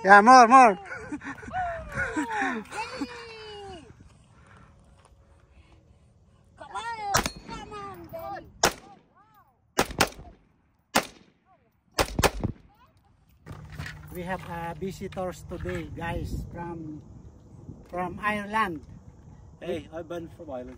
Yeah, more. Come on, Daddy. We have visitors today, guys, from Ireland. Hey, I've been from Ireland.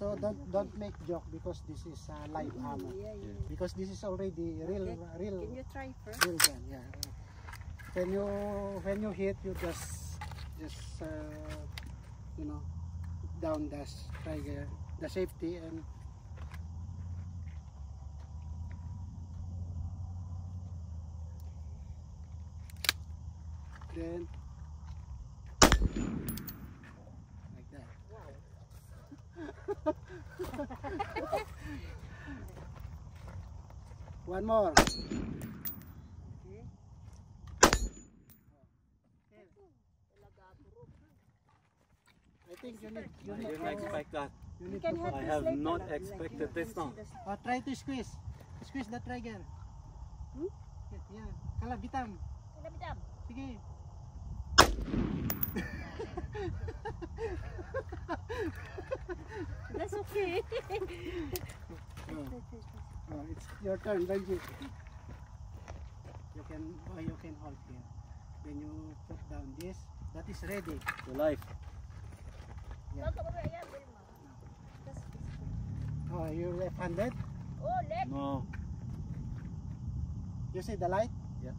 So don't make joke because this is live ammo. Yeah. Because this is already real. Can you try first? Real gun, yeah. When you hit, you just you know, down the trigger, the safety, and then like that. One more. I think you need I didn't expect that. you need can to have I this have later, not like, expected this now. try to squeeze the trigger. Yeah, kalabitam. Sige. That's okay. Oh, it's your turn, Benji. You can hold here. Then you put down this. That is ready. The life. Yeah. Oh, you're left-handed? No. You see the light? Yeah.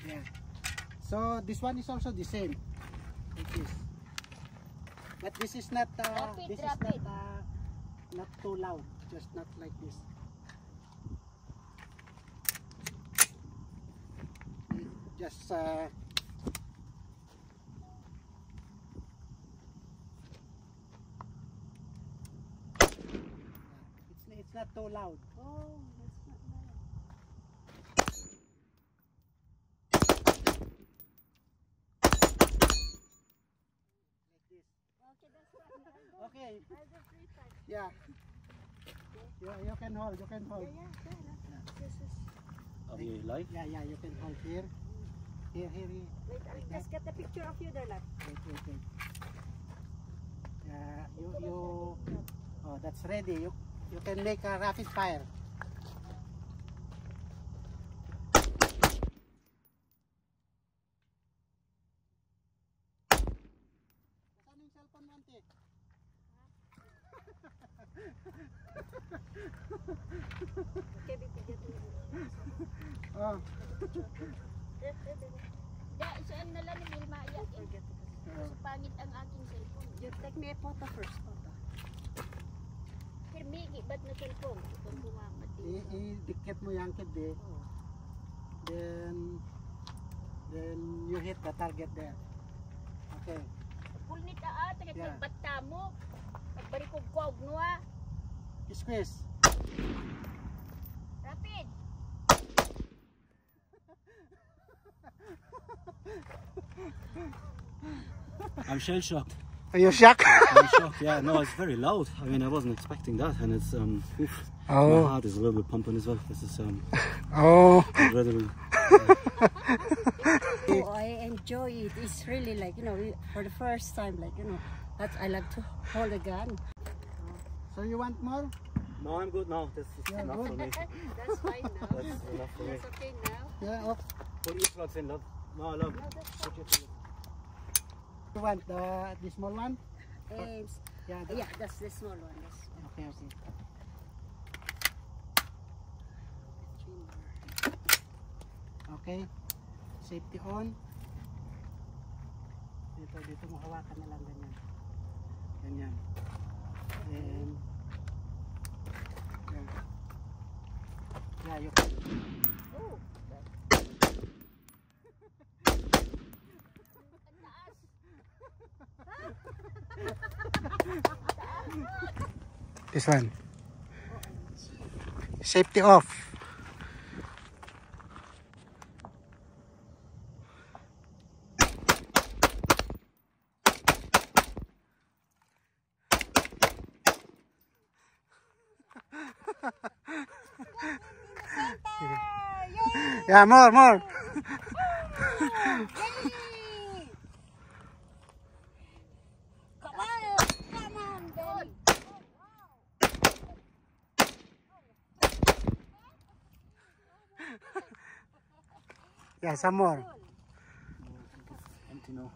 Yeah. So this one is also the same. Like this. But this is not not too loud. Just not like this. Just it's not too loud. Oh, that's not bad. Like this. Okay, that's fine. Okay. I'll do 3 times. Yeah. You can hold. You can hold. This is... Of your life? Yeah. You can hold here. Here. Wait, I'll just get a picture of you there, lad. Wait. Oh, that's ready. You can make a rapid fire. Saan yung cellphone mo, auntie? Okay, bibigyan ko yun. Oh. Saan na lang ni Vilma iyak eh. Kasi pangit ang aking cellphone. You take me a photo first, photo. Hirmigi, ba't na cellphone? Itong bumangat eh. I-dikit mo yung kid eh. Then you hit the target there. Okay. Pulnit tagad Yeah. nagbata mo. Nagbarikog ko og nuwa. Squeeze. Rapid. I'm shell shocked. Are you shocked? I'm shocked. Yeah, no, it's very loud. I mean, I wasn't expecting that, and it's oof. My heart is a little bit pumping as well. This is incredible. Oh, I enjoy it. It's really like, you know, for the first time, like, you know, I like to hold a gun. So you want more? No, I'm good now. This is enough for me. That's fine now. That's enough for me. That's okay now. Yeah. Oh. Put your slugs in, love. No, love. Put your slugs. You want the small one? Yeah. Yeah, that's the small one. That's Okay. Okay. Safety on. Dito mo hawakan na lang ganyan. Ganyan. And yeah, you can. oh. This one. Safety off. Yeah, more. Come on, Ben. Yeah, some more. Empty now.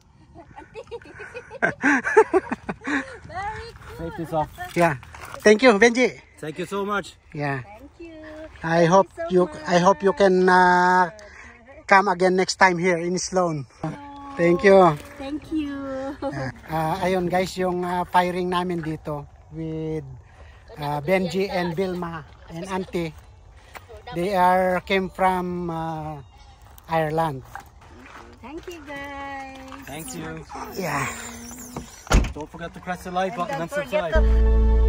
Very cool. Take this off. Yeah. Thank you, Benji. Thank you so much. Yeah. Thank you. I hope so you much. I hope you can come again next time here in Sloan. Thank you. Thank you. Ayun guys, yung firing namin dito with Benji and Vilma and Auntie. They came from Ireland. Thank you, guys. Thank you. Yeah. Don't forget to press the like button and Don't forget subscribe. to